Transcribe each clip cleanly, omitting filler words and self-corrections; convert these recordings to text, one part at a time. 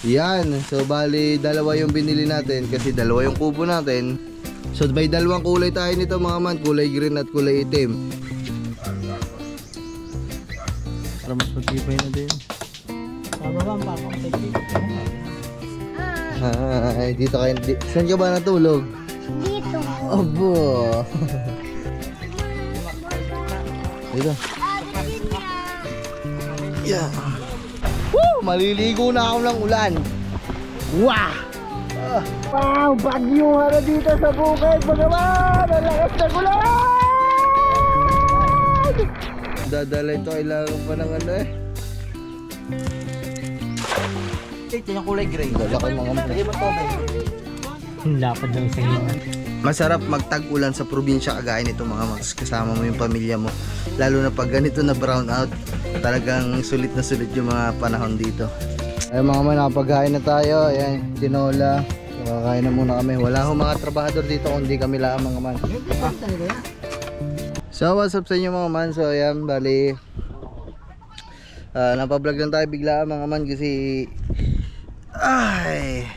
Yan, so bali dalawa yung binili natin kasi dalawa yung kubo natin. So may dalawang kulay tayo nito mga man, kulay green at kulay itim. Para mas matibay na din. Ay, dito kayo. Saan ka ba natulog? Dito. Abo. Dito. Yeah. Woo! Maliligo na ako ng ulan. Wow! Wow! Bagyong hara dito sa bukid. Magaman! Ang lakas ng ulan! Dadala ito. Kailangan pa ng ano eh. Ito yung kulay gray. Laki mga Lagay mo tobe. Lapad ng singin. Masarap magtag-ulan sa probinsya kagaya nito mga mags. Kasama mo yung pamilya mo. Lalo na pag ganito na brown out. Talagang sulit na sulit yung mga panahon dito. Ay mga man, nakapaghain na tayo. Ayan, tinola. So, kakain na muna kami. Wala akong mga trabahador dito kundi kami lang mga man. So what's up sa inyo mga man. So ayan, bali napablog lang tayo bigla mga man kasi ay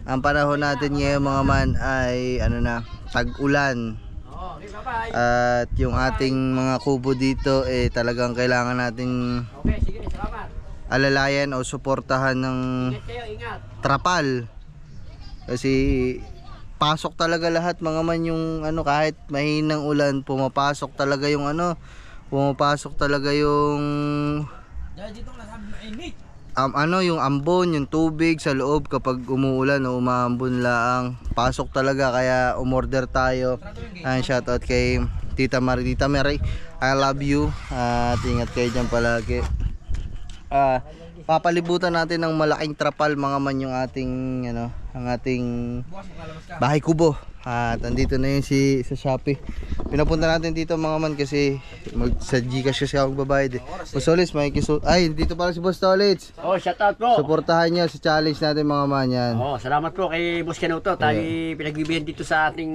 ang panahon natin ngayon mga man ay ano na, tag-ulan. At yung ating mga kubo dito eh talagang kailangan natin alalayan o suportahan ng trapal. Kasi pasok talaga lahat mga man yung ano, kahit mahinang ulan pumapasok talaga yung ano, pumapasok talaga yung ano, yung ambon, yung tubig sa loob kapag umuulan o umaambon laang. Pasok talaga kaya umorder tayo. Shoutout kay Tita Mari. Tita Mari, I love you. At ingat kayo dyan palagi. Papalibutan natin ng malaking trapal mga man yung ating ano, ang ating bahay kubo. At andito na yun sa Shopee. Pinapunta natin dito mga man kasi sa Gcash kasi ako magbabayad eh. Boss Tolits, ay dito pala si Boss Tolits. Oh, shout out po. Suportahan nyo sa challenge natin mga man yan. Oh, salamat po kay Boss Kenuto. Tayo pinagbibigyan dito sa ating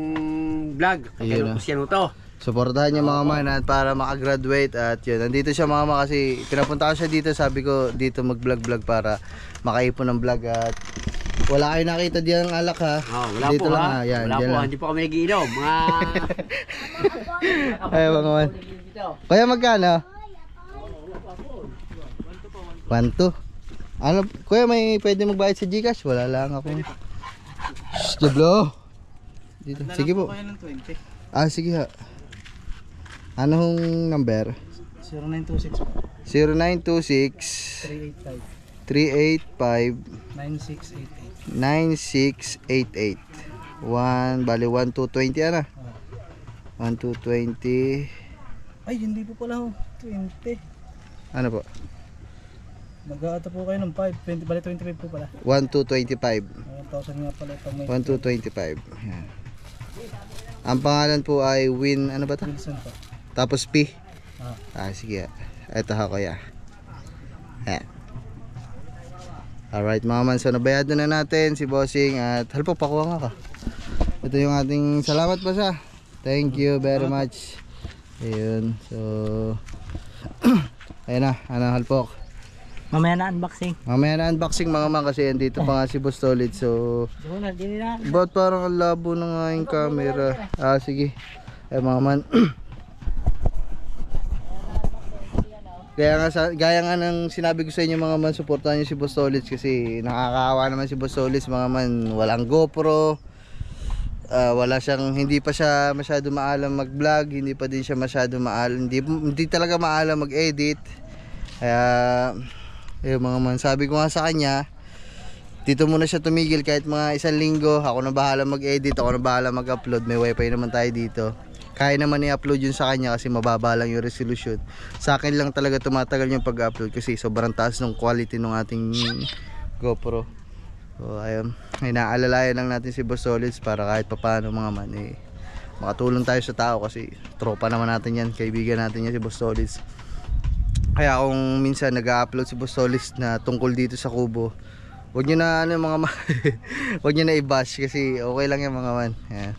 vlog. Kay Boss Kenuto. Suportahan nyo mga man at para makagraduate. At yun, nandito siya mga man kasi pinapunta ko siya dito. Sabi ko dito mag vlog para makaipon ng vlog. At wala kayo nakita diyan ng alak ha. Oh, wala dito po lang, ha. Yan, wala po, lang. hindi po kami nagiinom. Ay mga man. Kaya magkano? 1-2. Ano, kuya may pwede magbayad sa Gcash? Wala lang ako. Shhh, Jablo. Dito. Sige po. Ah, sige ha. Anong number? 0926 0926 385 9688. 1 bali 1220 ana. 1220. Ay, hindi po pala ho. 20. Ano po? Mag-aata po kayo ng 5. 20, bali 25 po pala. 1225. 1,000 nga pala itong may 1225. Yan. Ang pangalan po ay Win, ano ba ito? Wilson po. Tapos P. Sige. Ito ha kuya. Yan. Alright mga man, so nabayad na natin si Bossing at halpo pakuha nga ka. Ito yung ating salamat pa sa. Thank you very much. Ayun, so ayun na, ano halpok. Mamaya na unboxing. Mamaya na unboxing mga man kasi andito pa nga si Boss Tolits. So ba't parang ang labo na nga yung camera. Sige. Ay mga man. Gaya nga ng sinabi ko sa inyo mga man, suportahan nyo si Boss Tolits kasi nakakaawa naman si Boss Tolits mga man. Walang GoPro, wala siyang, hindi pa siya masyado maalam mag vlog, hindi pa din siya masyado maalam, hindi talaga maalam mag edit. Kaya mga man, sabi ko nga sa kanya dito muna siya tumigil kahit mga 1 linggo. Ako na bahala mag edit, ako na bahala mag upload, may wifi naman tayo dito. Kaya naman i-upload yun sa kanya kasi mababa lang yung resolution. Sa akin lang talaga tumatagal yung pag-upload kasi sobrang taas ng quality ng ating GoPro. So ayun, inaalalayan lang natin si Boss Tolits para kahit papaano mga man makatulong tayo sa tao kasi tropa naman natin yan, kaibigan natin yan si Boss Tolits. Kaya kung minsan nag-upload si Boss Tolits na tungkol dito sa kubo, huwag nyo na ano mga wag nyo na i-bash kasi okay lang yan mga man. Ayan.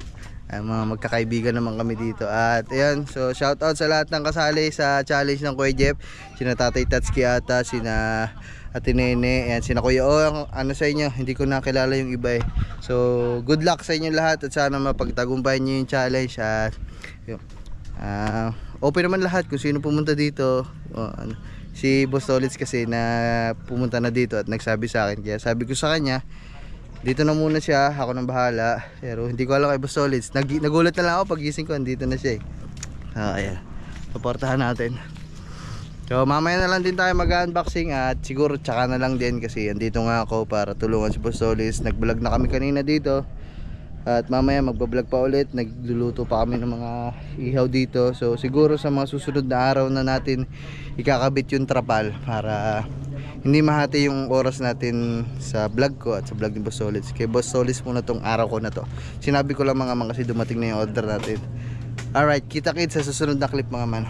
Mga magkakaibigan naman kami dito. At ayan, so shoutout sa lahat ng kasali sa challenge ng Kuya Jeff. Sina Tatay Tatsuki ata, sina Ate Nene, ayan, sina Kuya O, ano sa inyo, hindi ko nakilala yung iba eh. So good luck sa inyo lahat at sana mapagtagumpayan nyo yung challenge. At yun, open naman lahat kung sino pumunta dito. Si Boss Tolits kasi na pumunta na dito at nagsabi sa akin, kaya sabi ko sa kanya dito na muna siya, ako nang bahala. Pero hindi ko alam kay Boss Tolits. Nagulat na lang ako pag gising ko, andito na siya ayan, suportahan natin. So mamaya na lang din tayo mag-unboxing at siguro tsaka na lang din kasi andito nga ako para tulungan si Boss Tolits. Nag-vlog na kami kanina dito at mamaya magbablog pa ulit. Nagluluto pa kami ng mga ihaw dito. So siguro sa mga susunod na araw na natin ikakabit yung trapal para hindi mahati yung oras natin sa vlog ko at sa vlog ni Boss Tolits. Kay Boss Tolits muna tong araw ko na to. Sinabi ko lang mga man kasi dumating na yung order natin. Alright, kita-kits sa susunod na clip mga man.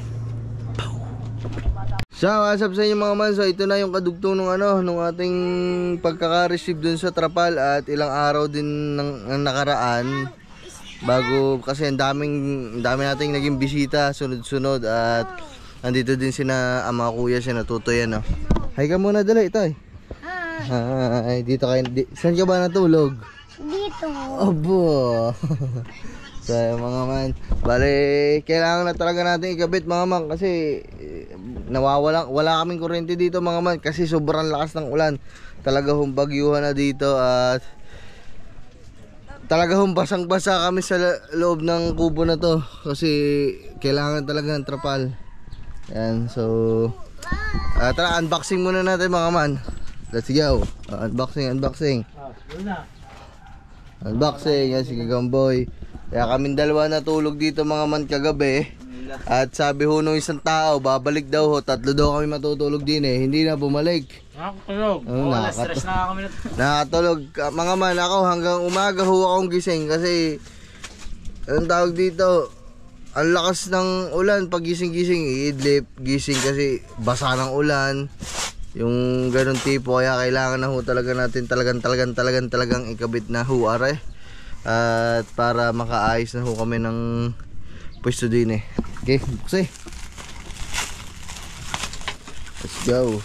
So what's up sa inyo mga man. So ito na yung kadugtong nung ating pagkaka-receive dun sa trapal. At ilang araw din ng nakaraan bago, kasi ang dami nating naging bisita sunod-sunod. At andito din sina ama kuya, siya natutoy Hi ka muna dali, Itoy. Hi. Dito kayo. Saan ka ba natulog? Dito. Abo. So mga man, bale kailangan na talaga natin ikabit mga man kasi wala kaming kuryente dito mga man kasi sobrang lakas ng ulan. Talaga bagyuhan na dito at talaga basang-basa kami sa loob ng kubo na to kasi kailangan talaga ng trapal. Yan, so tara, unboxing muna natin mga man. Let's go. Unboxing. Unboxing. Yan si Gagamboy. Kaya kaming dalawa natulog dito mga man kagabi. At sabi ho nung isang tao, babalik daw ho. 3 daw kami matutulog din eh. Hindi na bumalik. Nakakatulog. Stress na kami. Nakatulog. Mga man, ako hanggang umaga ho akong gising kasi anong tawag dito, ang lakas ng ulan. Pag gising-gising, iidlip, gising kasi basa ng ulan. Yung ganun tipo, kaya kailangan na ho talaga natin talagang ikabit na ho are. At para makaayos na ho kami ng pwesto din eh. Okay, buksi. Let's go.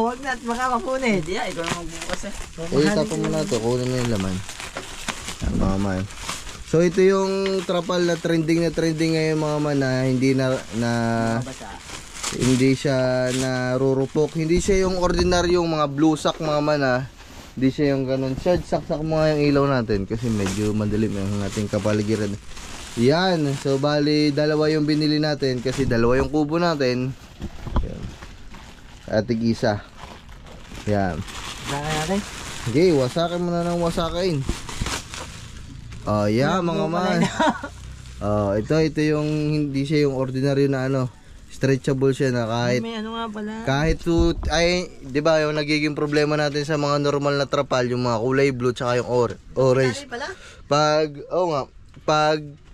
Wag na, makakapunit. Ikaw na magbukas Tapon mo na ito, kunin mo yung laman. Yan mga man. So ito yung trapal na trending ngayon mga man, na hindi siya narurupok. Hindi siya yung ordinaryong mga blue sack mga man Hindi siya yung ganun. Saksak mga yung ilaw natin kasi medyo madilim yung ating kapaligiran. Yan. So bali dalawa yung binili natin kasi dalawa yung kubo natin. Yan. At isa. Yan. Saka natin? Okay, wasakin mo na ng wasakain. Yeah mga man. Ito yung hindi siya yung ordinary na stretchable siya na kahit may nga pala. Kahit 'di ba yung nagiging problema natin sa mga normal na trapal, yung mga kulay blue tsaka yung orange. Pag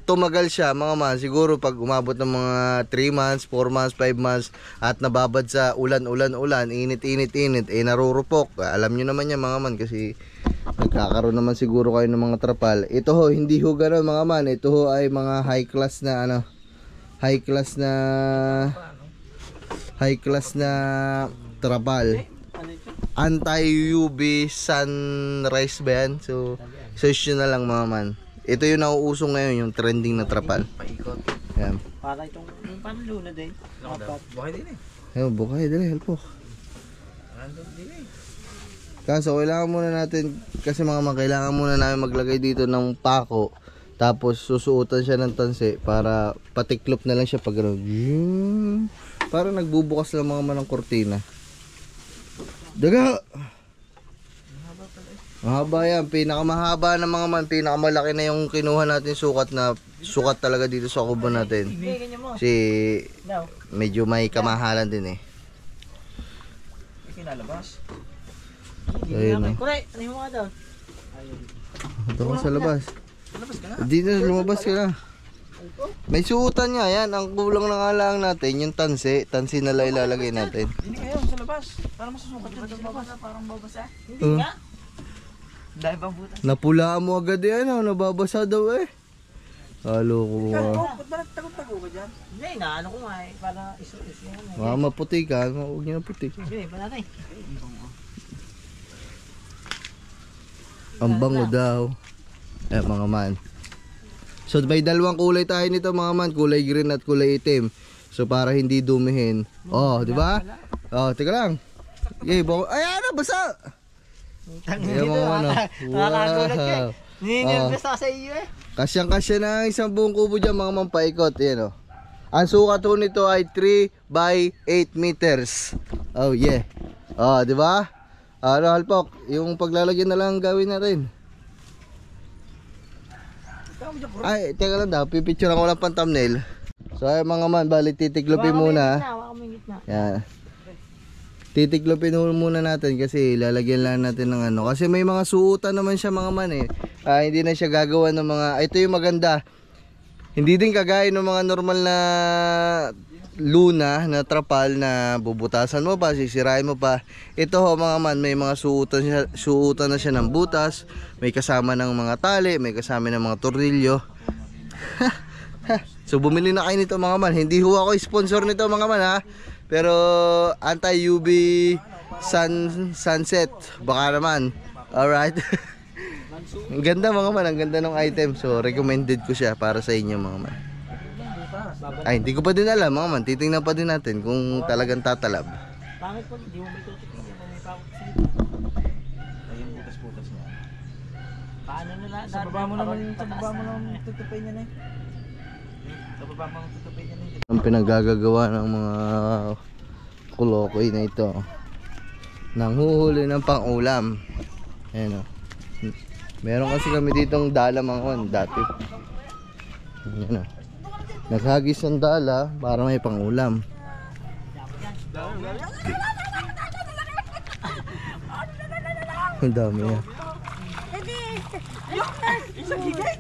tumagal siya mga man, siguro pag umabot ng mga 3 months, 4 months, 5 months at nababad sa ulan, init, narurupok. Alam niyo naman yan mga man kasi nagkakaroon naman siguro kayo ng mga trapal. Ito ho, hindi ho gano'n mga man. Ito ho ay mga high class na trapal. Anti-UV sunrise ba yan? So yun na lang mga man. Ito yung nauusong ngayon, yung trending na trapal. Paikot. Yan. Para itong paano luna din. Bukay din eh. Ayun, bukay dali, helpo. Kaso kailangan muna natin, kasi mga kailangan muna namin maglagay dito ng pako. Tapos susuotan siya ng tansi para patiklop na lang siya pag gano'n. Para nagbubukas lang mga man ng kortina. Daga! Mahaba yan. Pinakamahaba ng mga man. Pinakamalaki na yung kinuha natin sukat na sukat talaga dito sa kubo natin. Kasi medyo may kamahalan din eh. Kinalabas. Ayun na. Kuray, ano mo nga daw? Ito ka sa labas. Lumabas ka na? Dito lumabas ka na. May suotan nga yan. Ang kulang na nga lang natin yung tansi. Tansi na lang ilalagay natin. Hindi kayo sa labas. Para masusukat ka sa labas. Parang babasa. Hindi nga. Dahil bang butas. Napulaan mo agad yan. Nababasa daw eh. Halo ko mga. Ba't ba nagtago-tago ka dyan? Hindi, naano ko nga eh. Para iso-iso yan eh. Mga maputi ka, huwag niyo na puti. Sige, panatay. Ang bango daw. Mga man. So may dalawang kulay tayo nito mga man, kulay green at kulay itim. So para hindi dumihin. Oh, di ba? Oh, teka lang. Ay, ano, basa. Ayan mga man. Nakakagulat ka eh. Wow. Ninilbes ako sa iyo eh. Kasyang-kasya na isang buong kubo dyan mga man, paikot. Ayan, oh. Ang sukat ho nito ay 3 by 8 meters. Oh, yeah. Oh, di ba? Ano, Halpok, yung paglalagyan na lang gawin natin. Ay, teka lang daw, pipicture ko lang pang thumbnail. So ay mga man, bali titiklopin muna. Yan. Titiklopin muna natin kasi lalagyan lang natin ng ano. Kasi may mga suotan naman siya mga man eh. Hindi na siya gagawa ng mga, ito yung maganda. Hindi din kagaya ng mga normal na luna na trapal na bubutasan mo pa, sisirain mo pa. Ito ho mga man, may mga suotan na siya ng butas. May kasama ng mga tali, may kasama ng mga tornilyo. So bumili na kayo nito mga man. Hindi ho ako sponsor nito mga man ha. Pero anti-UV sunset baka naman. Alright. Ang ganda mga man, ang ganda ng item. So recommended ko siya para sa inyo mga man. Ay, hindi ko pa din alam mga man. Titingnan pa din natin kung talagang tatalab. Bakit po? Hindi mo may tutukin yan. May pakot sa'yo. Ayun, butas-butas niya. Paano nila? Sa baba mo naman tutupin niya na eh. Sa baba mo tutupin niya na eh. Ang pinagagagawa ng mga kulokoy na ito. Nanghuhuli ng pang-ulam. Ayan o. Meron kasi kami ditong dala mga man dati. Ayan o. Naghagis ng dala para may pang-ulam. Ang dami yan. Isang higit!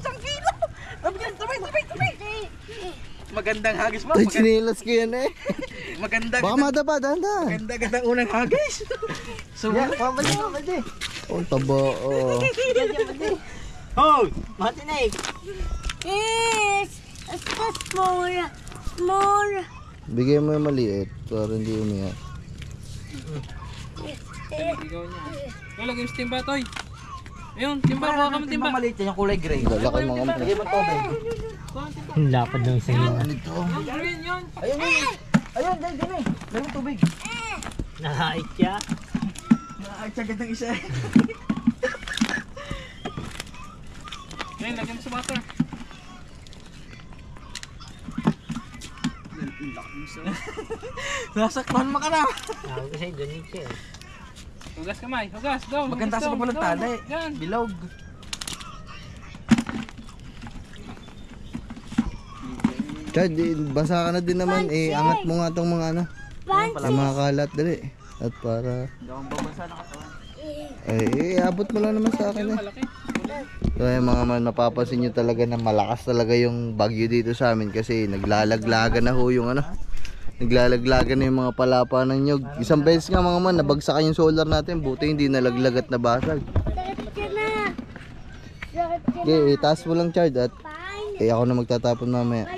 Isang kilo! Magandang hagis mo. Ay, chinilas ko yan eh. Maganda. Baka madapa, dahan-dahan. Maganda unang hagis. So, Mabali. Oh, taba. Oh. Oh! Matinig! Yes! It's small. Bigay mo yung maliit para hindi umiyak. Lagay yung timba, Toy. Ayun, timba. Kuha ka mo timba. maliit yan yung kulay gray. Lalaki mga mga. Lagay mo tubig. Ang lapad ng isang yun. Ayun, dali. Lagay mo tubig. Nahait siya. Nakakagad ng isa. Ayun, lagyan mo sa water. Nasaktan mo ka na. Sabi ko sa'yo, doon siya eh. Hugas kamay, hugas daw. Maganda sa papalag tali. Yan. Bilog. Chad, basa ka na din naman. Angat mo nga tong mga ano. Yung mga kalat, dali. At para... abot mo lang naman sa akin eh. Malaki. So mga man, napapansin nyo talaga na malakas talaga yung bagyo dito sa amin kasi naglalaglagan na ho yung ano. Naglalaglagan na yung mga palapa ng nyog. Isang beses nga mga man, nabagsakan yung solar natin. Buti hindi nalaglag at nabasag. Okay, itaas mo lang Chad at ako na magtatapon mamaya.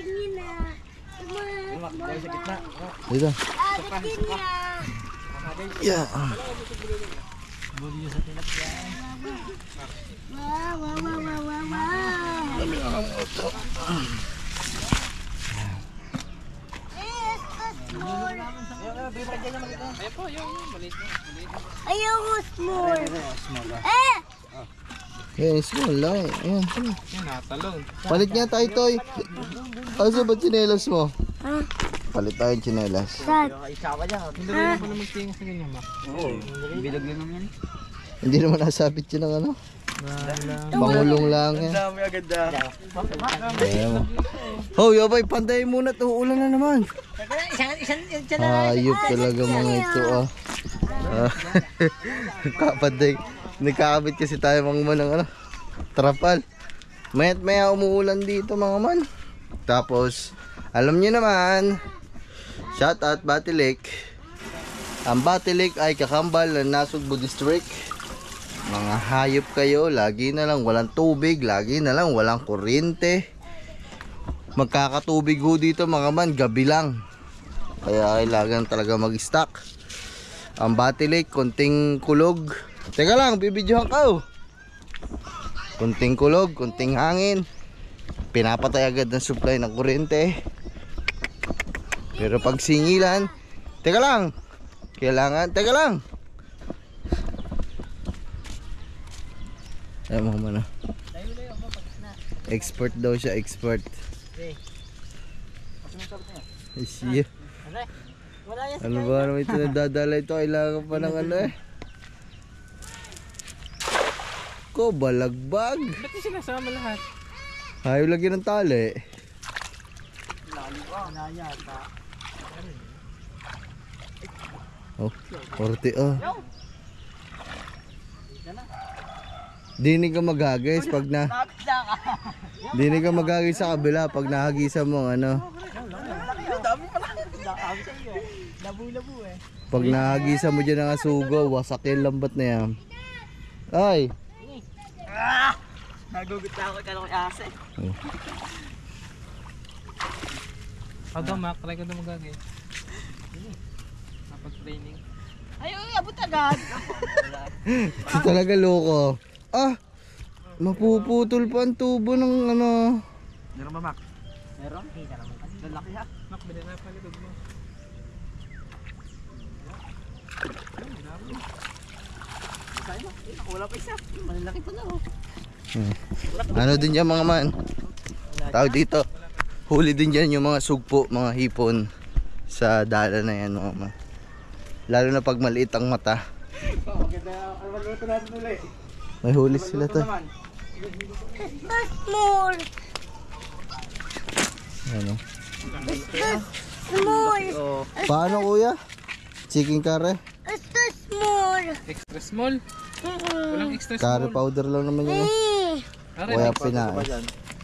Dito. Yeah. Ayaw mo small. Yeah, small lang. Ayan. Yan, natalon. Palit nga tayo, Toy. Asa ba tsinelas mo? Ha? Palit tayo tsinelas. Sad. Isawa dyan. Hindi rin pa na magtingas na ganyan, ma. Bilog lang naman. Hindi naman nasabit yun ng ano. Pangulong lang yan. Dami agad na. Ayan mo. Hoy, abay, pantayin muna to. Ulan na naman. Ayop talaga mga ito ah. Kapaday. Nagkakabit kasi tayo mga man ng ano, trapal. Mayat maya umuulan dito mga man. Tapos, alam niyo naman, shout out Batilik. Ang Batilik ay kakambal ng Nasugbu District. Mga hayop kayo, lagi na lang walang tubig, lagi na lang walang kuryente. Magkakatubig ho dito mga man, gabi lang. Kaya kailangan talaga mag-stock. Ang Batilik, konting kulog. Teka lang, bibidyohan ka oh. Konting kulog, konting hangin. Pinapatay agad ng supply ng kuryente. Pero pag singilan, teka lang. Teka lang. Ay mo muna. Expert daw siya, expert. Siya. Wala yan. Ano ba naman ito nadadala ito? Kailangan pa ng ano eh. Ko, balagbag. Ba't yung sinasama lahat? Ayaw lagyan ng tali. Wala yata. Oh, 40 oh. Dinig ka maghagis pag na Dinig ka maghagis sa kabila pag nahagisa mo ano. Labu-labu eh. Pag nahagisa mo dyan ng asugo, wasak yung lambat na yan. Ay. Nagugut na ako kaya ako asa eh. Pag Mac, try ko na magagay. Kapag-training. Ayaw, abot agad. Ito talaga loko. Ah, mapuputol pa ang tubo ng ano. Meron ba, Mac? Meron? Kita naman kasi. Lalaki ha. Mac, bili na palikod mo. Wala pa isa. Malalaki pa na oh. Ano din yan mga man? Tawag dito. Huli din dyan yung mga sugpo, mga hipon sa dala na yan mga man. Lalo na pag maliit ang mata. May huli sila to. It's small. Ano? It's small. Paano kuya? Chicken curry? It's small. Extra small. Walang extra Curry small. powder lang naman yun. Are, Kaya big. pinaas.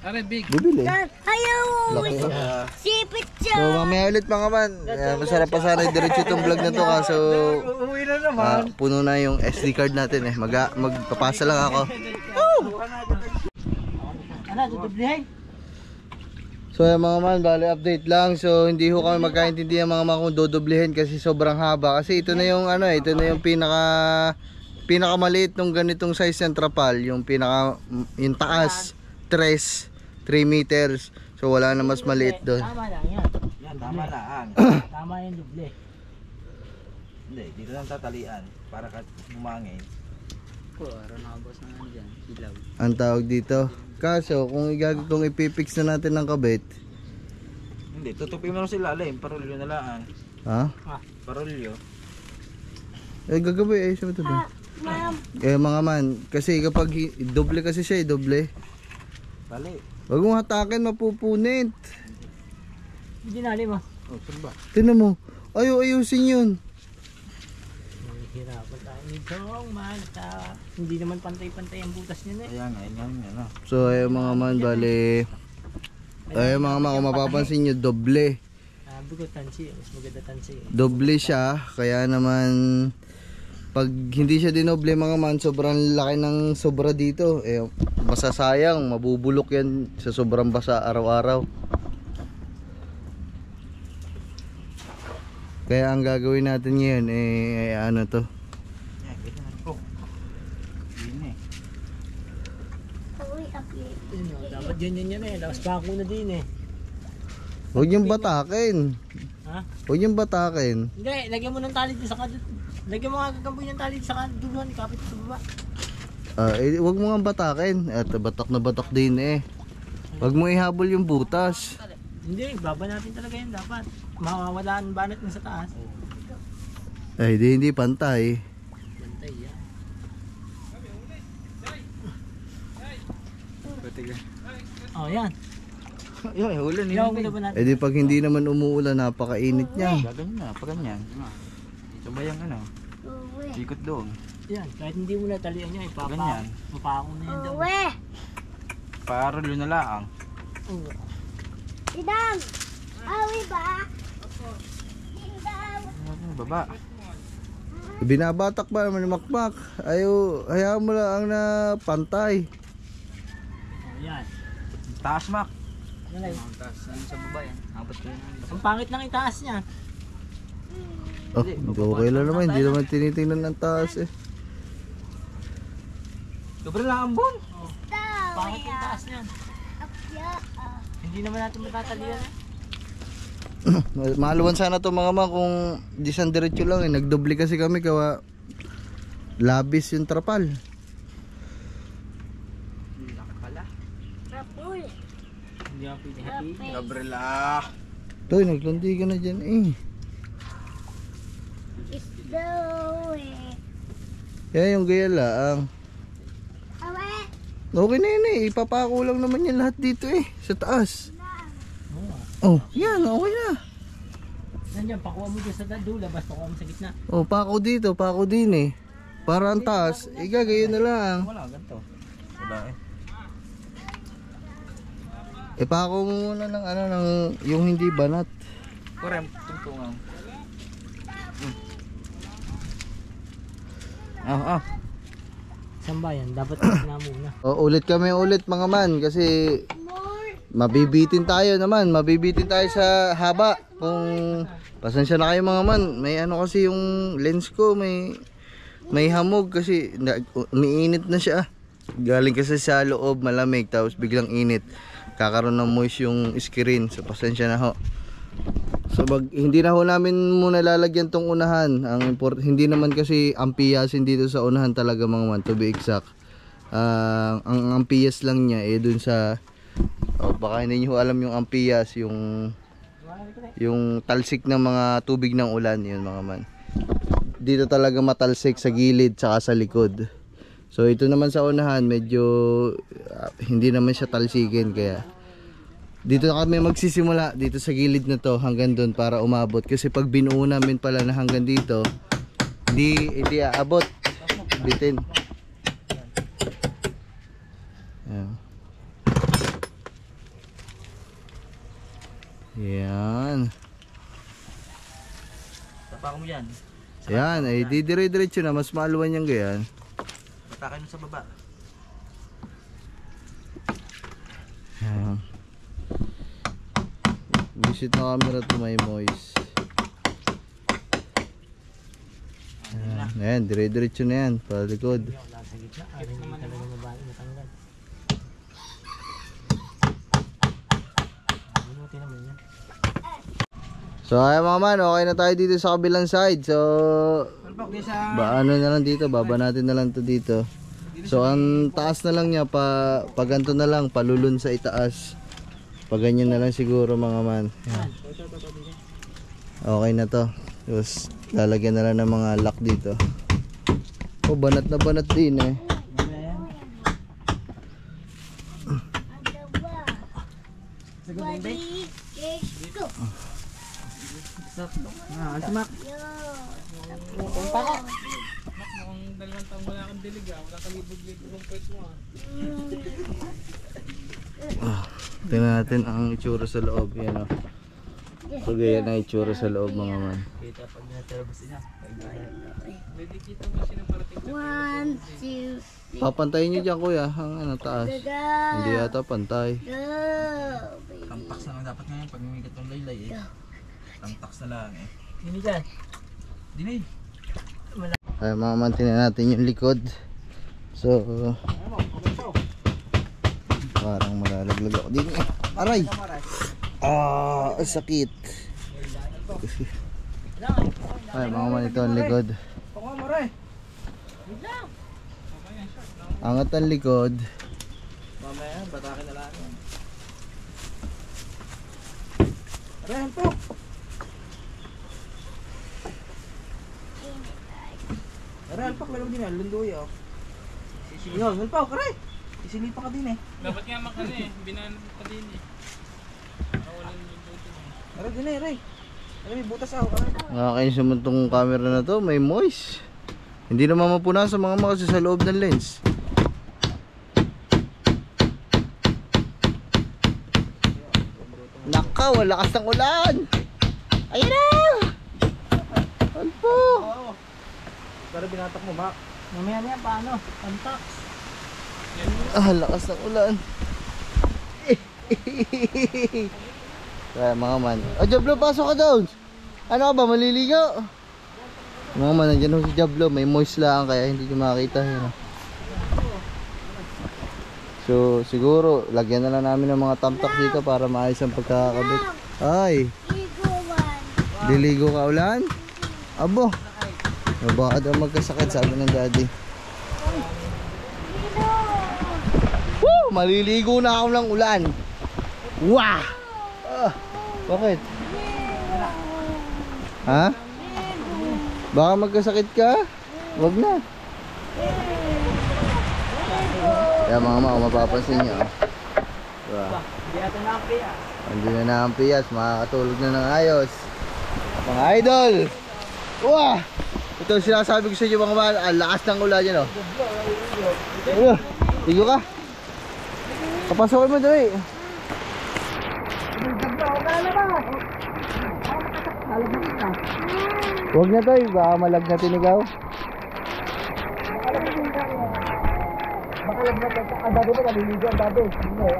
Are, big. Bibili. Ayaw. Laki. Sipit So siya. mamaya ulit mga man. Masarap pa sana diretso itong vlog na to kaso Uuwi na naman. puno na yung SD card natin eh. Magpapasa lang ako. Ano, dudublihin? So yung mga man, bali update lang. So hindi ho kami magkaintindihan mga man kung dodoblihin kasi sobrang haba. Kasi ito na yung ano, ito na yung pinakamaliit nung ganitong size ng trapal. Yung yung taas 3 meters. So wala na mas maliit doon. Tama lang yan. Yan, tama lang. Tama yung duble. Hindi, dito lang tatalian. Para ka bumangin. Ang tawag dito. Kaso kung ipipix na natin ng kabit. Hindi, tutupin mo lang sila. Parolyo na lang. Ha? Parolyo. Gagawin sabi ito ba? Mga man, kasi kapag doble kasi siya doble. Bali. Wag mo hatakin, mapupunit. Hindi nali mo. Oh, saan ba? Tingnan mo. Ayusin yun. Hirapan tayo nitong mata. Hindi naman pantay-pantay ang butas niya eh. Kaya nga, yan. So ayun mga man, bali. Ayun mga man, kung mapapansin nyo, doble. Sabi ko tansi, mas maganda tansi. Doble siya, kaya naman pag hindi siya dinoble mga man, sobrang laki ng sobra dito. Masasayang, mabubulok yan sa sobrang basa araw-araw. Kaya ang gagawin natin ngayon ano to? Yan, ganyan na. Oh. Yun eh. Dapat yan eh. Tapos bako na din eh. Huwag niyong batakin. Ha? Huwag niyong batakin. Hindi, lagyan mo ng tali dito sa kadut. Lagyan mo nga gagamboy ng tali sa kaduluhan. Kapit sa baba. Huwag mo nga batakin. Eto, batak na batak din eh. Huwag mo ihabol yung butas. Hindi, baba natin talaga yan dapat. Mawawala ang banat na sa taas. Ay, hindi pantay. Bantay yan. Oh, yan. Yung huli Ilaw mo na ba natin? Di pag hindi naman umuulan, napakainit niya. Gagawin na, pa ganyan. Ito ba yung ano? Ikot doon. Yan, kahit hindi mo na talian niya, Ganyan. mapako na yan daw. Parolyo na lang. Idam. Awi ba? Idam. Baba. Binabatak ba naman ni Makmak? Ayaw, hayaan mo lang na pantay. Oh, yan. Taas, Mac. Yan ay. Taas. Ano sa baba yan? Abot ko yun. Ang pangit lang itaas niya. Oh, okay lang naman. Hindi naman tinitingnan ng taas eh. Sobrang lambon. Pangit yung taas niya. Hindi naman natin matatalian eh. Maluwan sana to mga man kung di san diretso lang eh. Nagdoble kasi kami kawa labis yung trapal. Rapul. Hindi ako pwede happy. Gabriela. Toy, naglandi ka na dyan eh. Isda. Yan yung gaya lang. Awe. Okay na yun eh. Ipapako lang naman yan lahat dito eh. Sa taas. Oh, yan. Okay na. Nandiyan, pakuha mo dyan sa dula, basta pakuha mo sa gitna. Oh, pako dito. Pako din eh. Para ang taas. Igagayo na lang. Wala, ganito. Wala eh. Ipako mo muna ng ano, ng, yung hindi banat. Kurem, tungtungan. Saan ba yan? Dapat na muna. Oh, ulit kami ulit mga man kasi mabibitin tayo naman. Mabibitin tayo sa haba. Kung pasensya na kayo mga man. May ano kasi yung lens ko may hamog kasi umiinit na siya. Galing kasi sa loob malamig tapos biglang init. Kakaroon ng moist yung screen. So pasensya na ho. So hindi na ho namin muna lalagyan tong unahan. Hindi naman kasi ampiyasin dito sa unahan talaga mga man, to be exact. Ang ampiyas lang niya eh dun sa baka hindi niyo alam yung ampiyas, yung talsik ng mga tubig ng ulan, yun mga man. Dito talaga matalsik sa gilid tsaka sa likod. So ito naman sa unahan medyo hindi naman siya talsikin kaya dito na kami magsisimula dito sa gilid na to hanggang doon para umabot kasi pag binuo namin pala na hanggang dito hindi aabot bitin. Yan. Tapakan mo yan. Yan ay didire-diretso na mas maluwan yung gayan. Tapakan mo sa baba. Yan. Visit na camera to my moist. Ayan, dire-diretso na yan, palikod. Sa gitna, hindi talaga matanggal. Bunuti naman yan. So ayan mga man, okay na tayo dito sa kabilang side. So ano na lang dito, baba natin na lang to dito. So ang taas na lang niya pa ganto na lang, palulun sa itaas. Pag ganyan na lang siguro mga man. Yan. Okay na to. Tapos lalagyan na lang ng mga lock dito. Oh, banat na banat din eh. Alsimak. Mukhang dalawang taong wala kang dilig ah. Wala kang libog-libog ng pwet mo ah. Tingnan natin ang itsura sa loob. Yan o. So ganyan ang itsura sa loob mga man. Kita pag natalabas niya. Pwede kita mo siya ng parating. 1, 2, Papantayin nyo dyan kuya, ang ano taas. Hindi yata pantay. go. Tamtax na lang dapat ngayon pag umigat ng laylay eh. Tamtax na lang eh. Hindi dyan. Dinay. Ay mamantinan natin yung likod. So parang malalaglag ako din eh. Aray! Sakit. Ay mga man, ito ang likod. Angat ang likod. Mamaya, batakin na lang yan. Aray, po! Aray, alpak, lalo din yan. Lundoy oh. Yun, alpak, aray! Isilipa ka din eh. Dapat nga makano eh. Binan pa din eh. Nawalan yung doon eh. Aray, din eh, aray. Aray, may butas ako. Aray. Nakakainis naman tong camera na to, may moist. Hindi naman mapunasan mga kasi sa loob ng lens. Nakaw, lakas ng ulan. Ayan na! Alpo! Pero binatak mo ba? Mamaya na yan, paano? Pantax. Lakas ng ulan. Kaya mga man. Jablo, pasok ka doon. Ano ka ba, maliligo? Mga man, nandiyan ho si Jablo. May moist lang kaya hindi ko makita. Yun. So, siguro, lagyan na lang namin ng mga tamtak dito para maayos ang pagkakabit. Ay, diligo ka ulan? Abo. Baka daw magkasakit, sabi ng daddy. Woo! Maliligo na ako ng ulan. Wah! Bakit? Ha? Baka magkasakit ka? Wag na. Kaya mga kung mapapansin nyo. Diba? Hindi natin napi ah. Hindi na na ang piyas, makakatulog na ng ayos. Mga idol! Wah! Ito yung sinasabi ko sa inyo mga mahal, ang lakas ng ulan yan, oh. Ayun, tigo ka. Kapasokin mo dali. Huwag na to, baka malag na tinigaw.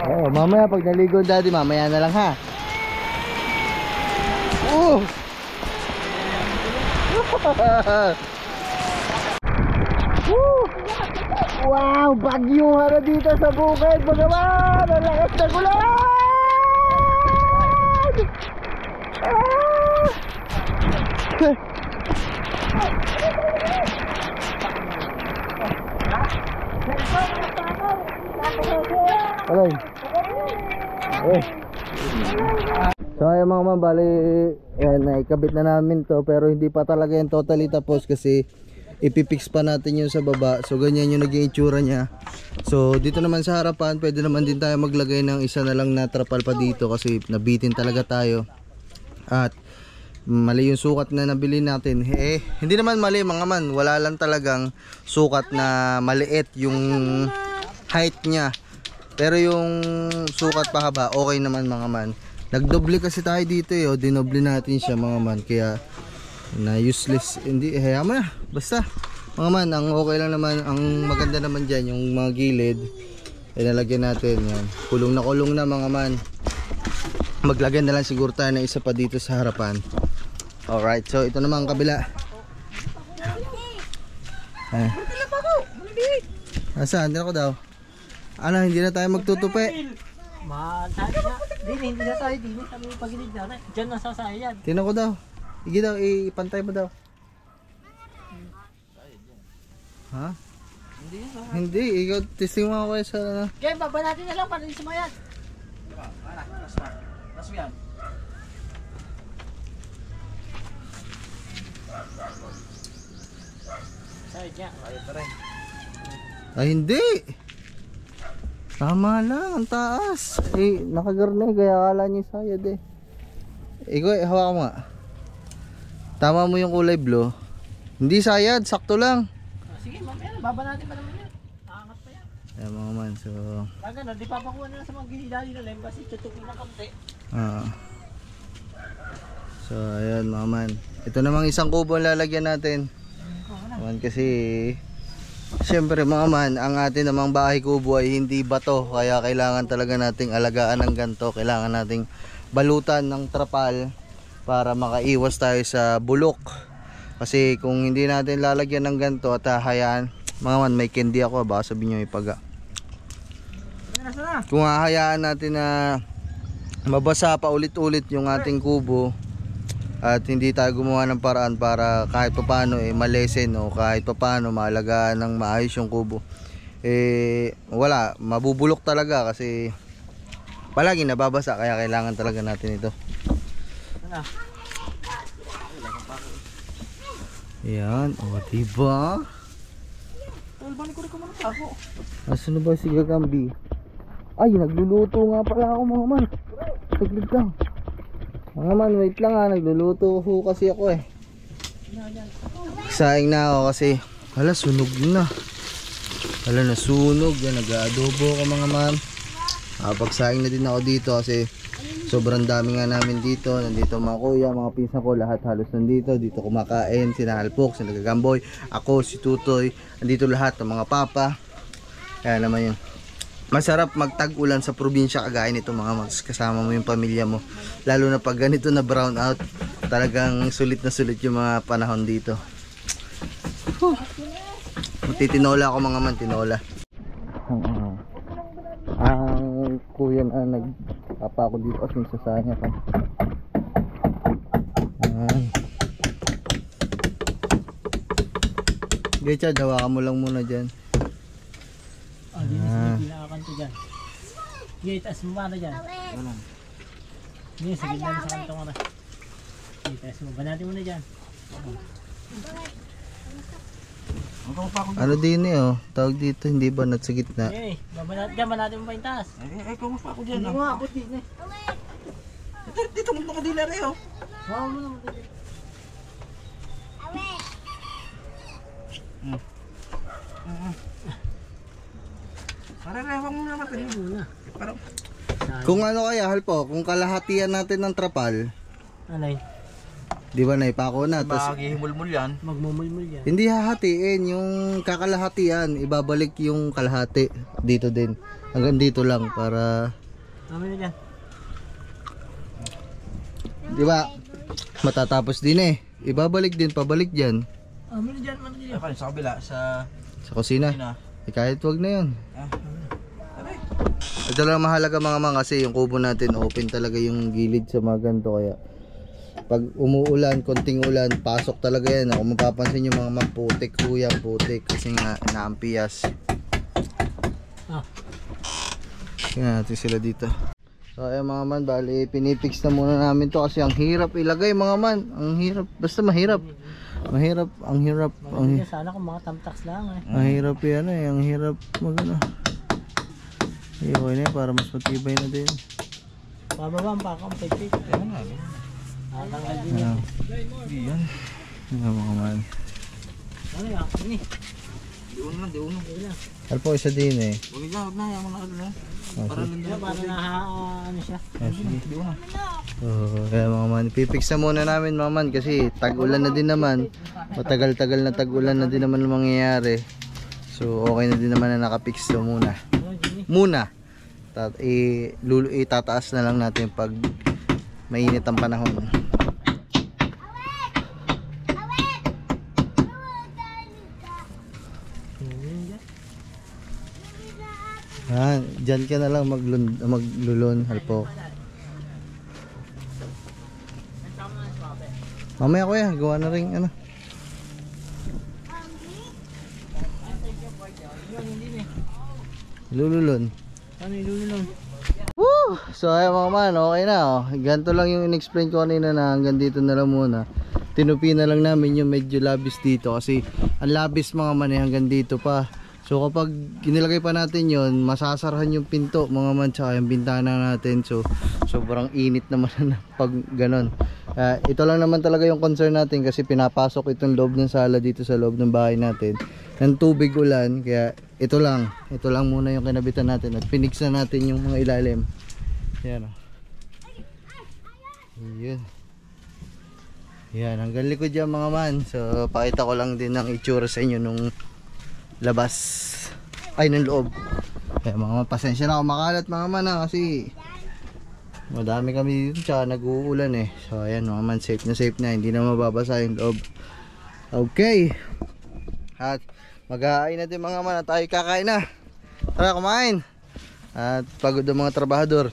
Oo, mamaya pag naligo ang daddy, mamaya na lang ha. Wow, bagyo na dito sa bukid, magaman! Ang lakas ng ulan! Alay. So ayun mga man, bali naikabit na namin to, pero hindi pa talaga yung totally tapos kasi ipipix pa natin yung sa baba. So ganyan yung naging itsura niya. So dito naman sa harapan, pwede naman din tayo maglagay ng isa na lang na trapal pa dito kasi nabitin talaga tayo. At mali yung sukat na nabili natin. Hindi naman mali mga man, wala lang talagang sukat na maliit yung height niya. Pero yung sukat pahaba, okay naman mga man. Nagdoble kasi tayo dito o dinoble natin siya mga man. Kaya na useless, hindi, hayaan mo na. Basta mga man, ang okay lang naman, ang maganda naman dyan, yung mga gilid, nalagyan natin yan. Kulong na mga man. Maglagyan na lang siguro tayo na isa pa dito sa harapan. Alright, so ito naman ang kabila. Saan? Hindi ako daw. Ano, hindi na tayo magtutupi. Sabi na, hindi na tayo, hindi kami pagilid na. Diyan nasasaya yan. Tinan ko daw. Sige daw, ipantay mo daw. Ha? Hindi, ikaw testing mo ako sa... Okay, baba natin na lang para din sumayan. Taas mo yan. Side niya. Ay, hindi. Tama lang, ang taas. Nakagarne, kaya akala niya sayad eh. Ikaw, hawak mo nga. Tama mo yung kulay blue. Hindi sayad, sakto lang. Sige, mamaya na, baba natin pa naman yan. Aangat pa yan. Ayan mga man, so... Gano'n, di papakuha na lang sa mga gilidali na lang kasi tutukin ng kamte. So, ayan mga man. Ito namang isang kubo ang lalagyan natin. Man, kasi... Siyempre mga man, ang atin namang bahay kubo ay hindi bato. Kaya kailangan talaga nating alagaan ng ganto. Kailangan nating balutan ng trapal para makaiwas tayo sa bulok. Kasi kung hindi natin lalagyan ng ganto at hahayaan, mga man, may candy ako, baka sabihin nyo ipaga. Kung hahayaan natin na mabasa pa ulit-ulit yung ating kubo at hindi tayo gumawa ng paraan para kahit papaano malesen o kahit papaano maalagaan ng maayos yung kubo, wala, mabubulok talaga kasi palagi nababasa. Kaya kailangan talaga natin ito. Yan, o diba? Asan na ba si Gagambi? Ay, nagluluto nga pala ako mga man. Taglig lang mga man, wait lang ha, nagluluto ko kasi ako eh. Saing na ako kasi hala, sunog na. Hala, nasunog yan, nag-aadobo ko mga man. Pagsaing na din ako dito kasi Sobrang dami nga namin dito. Nandito mga kuya, mga pinsan ko, lahat halos nandito. Dito kumakain, sina Alpok, sina Gagamboy, ako, si Tutoy. Nandito lahat ng mga papa. Kaya naman yun. Masarap magtag-ulan sa probinsya kagaya nito mga mags. Kasama mo yung pamilya mo. Lalo na pag ganito na brown out. Talagang sulit na sulit yung mga panahon dito. Titinola ako mga man, tinola. Ang kuya na nagpapa ako dito kasi sasanya pa. Gecha, dawa ka mo lang muna dyan. Oh, di na sige pinakakanto dyan. Sige, itaas mo ba dyan? Sige, sige na sa kanto ka na. Sige, itaas mo. Banatin mo na dyan. Ano din oh, tawag dito, hindi ba nat sa gitna? Eh, banatin mo pa yung taas. Kung pa ako dyan. Hindi mo abot din eh. Dito mo ka dila rin, oh. Wow mo naman. Parang mo naman tayo muna. Parang Kung ano kaya, halpo, kung kalahatian natin ng trapal, Ano yun? di ba naipako na, tapos maghihimulmul yan. Magmumulmul yan. hindi hahatiin, yung kakalahatian, ibabalik yung kalahati dito din. Hanggang dito lang para, Tama na dyan. di ba, matatapos din eh. Ibabalik din, pabalik dyan Tama na dyan, man dyan. Ay, sa kabila, sa sa kusina. na. Eh, kahit wag na yun. Aray. Ito lang mahalaga mga man kasi yung kubo natin open talaga yung gilid sa mga ganito, kaya pag umuulan, konting ulan, pasok talaga yan. Kung mapapansin yung mga putik, kuyang putik kasi nga naampias. Ah. Tingnan natin sila dito. So ayun mga man, bali pinipix na muna namin to kasi ang hirap ilagay mga man. Ang hirap, basta mahirap. Mahirap, ang hirap. Maganda sana kung mga tamtax lang eh. Ang hirap yan eh, ang hirap magano. Okay na yan, para mas matibay na din. Pababa ang pakang pagpik. Tanggal din yun. Yan. Yan mga man. Ano yan? Ini. Di uno lang, di uno. Alpo isa din eh. Huwag na, yung mga ano na. Para lang Kaya para ano siya. di uno. Kaya mga man, pipix na muna namin mga man kasi tag-ulan na din naman. Matagal-tagal na tag-ulan na din naman mangyayari. So okay na din naman na nakapix to muna. Muna. Itataas na lang natin pag mainit ang panahon. Diyan ka na lang maglulon, halpo. Mamaya kuya, gawa na rin ano. Lululon. Ano yung lululong? Woo! So ay mga man, okay na oh. Ganito lang yung in-explain ko kanina na hanggang dito na lang muna. Tinupi na lang namin yung medyo labis dito kasi ang labis mga man eh, hanggang dito pa. So kapag inilagay pa natin yon, masasarahan yung pinto mga man tsaka yung bintana natin. So sobrang init naman na pag ganon. Ito lang naman talaga yung concern natin kasi pinapasok itong loob ng sala dito sa loob ng bahay natin ng tubig ulan, kaya ito lang muna yung kinabitan natin at pinix na natin yung mga ilalim. Yan o. Yan, hanggang likod yan mga man. So pakita ko lang din ng itsura sa inyo nung labas ay ng loob. Kaya mga man, pasensya na ako makalat mga man kasi madami kami dito tsaka nag-uulan eh. So ayan mga man, safe na hindi na mababasa yung loob. Okay, at mag-aain na din mga man at tayo kakain na. Tara kumain. At pagod ang mga trabahador.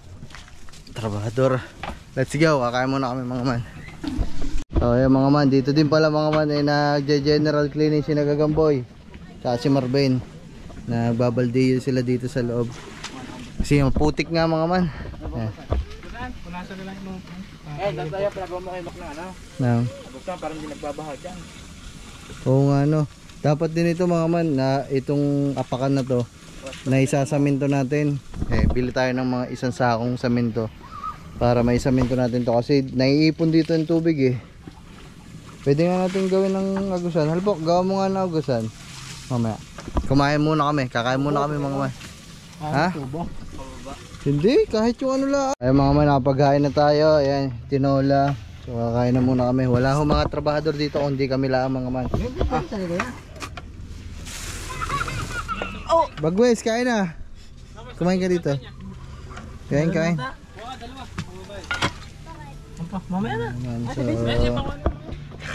Let's go, kakain muna kami mga man. So ayan mga man, dito din pala mga man ay nag-general cleaning si Nagagamboy tsaka si Marvin. Nagbabalde sila dito sa loob kasi putik nga mga man. Punasan na lang yung Tayo pinagawa mo kayo na ano. Buksan parang hindi nagbabaha dyan. Oo nga no. Dapat din ito mga man na itong apakan na to na isasaminto natin. Bili tayo ng mga isang sakong saminto para may saminto natin to kasi naiipon dito yung tubig eh. Pwede nga natin gawin ng agusan. Halpok, gawa mo nga ng agusan. Mamaya. Kumain muna kami. Kakain muna kami mga man. Ha? Hindi, kahit yung ano lang. Ay mga man, nakapaghain na tayo. Ayan, tinola. So kakain na muna kami. Wala ho mga trabahador dito kundi kami lang mga man. Bagwes, kain na. Kumain ka dito. Kain. Mamaya na. Ayan, so,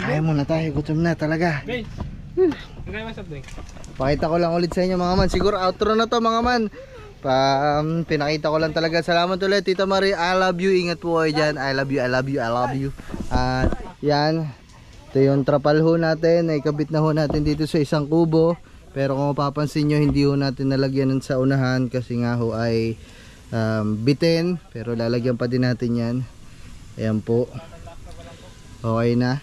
kain muna tayo. Gutom na talaga. Okay. Ang gaya masap drink. Pakita ko lang ulit sa inyo mga man. Siguro outro na to mga man. Pinakita ko lang talaga. Salamat ulit Tita Marie. I love you. Ingat po kayo dyan. I love you. At yan. Ito yung trapal ho natin. Naikabit na ho natin dito sa isang kubo. Pero kung mapapansin nyo, hindi ho natin nalagyan sa unahan. Kasi nga ho ay bitin. Pero lalagyan pa din natin yan. Ayan po. Okay na.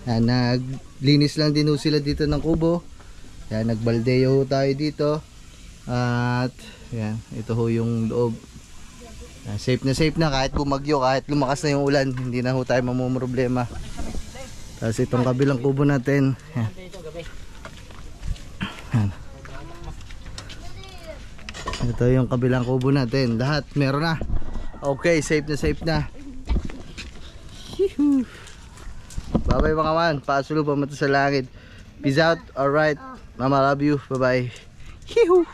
Yan, naglinis lang din ho sila dito ng kubo. Yan, nagbaldeo ho tayo dito. At yan, ito ho yung loob. Yan, safe na kahit bumagyo, kahit lumakas na yung ulan, hindi na ho tayo mamumroblema. Tapos itong kabilang kubo natin. Yan. Yan. Ito yung kabilang kubo natin. Lahat meron na. Okay, safe na. Bye bye mga man. Pasulo pa mata sa langit. Peace out. Alright. Mama love you. Bye bye.